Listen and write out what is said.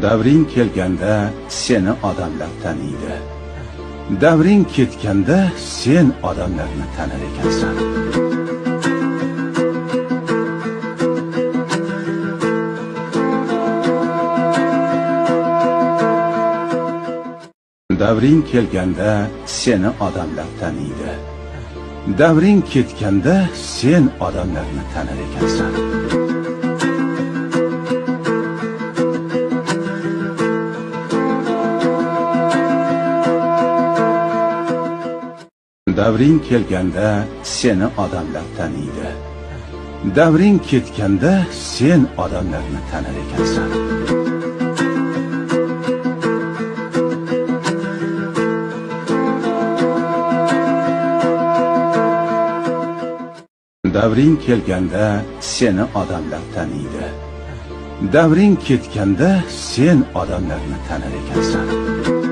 Davring kelganda seni odamlar taniydi. Davring ketganda sen odamlarni tanar ekansan. Davring kelganda seni odamlar taniydi. Davring ketganda sen odamlarni tanar ekansan. Davring kelganda seni odamlar taniydi. Davring ketganda sen odamlarni tanar ekansan. Davring kelganda seni odamlar taniydi. Davring ketganda sen odamlarni tanar ekansan.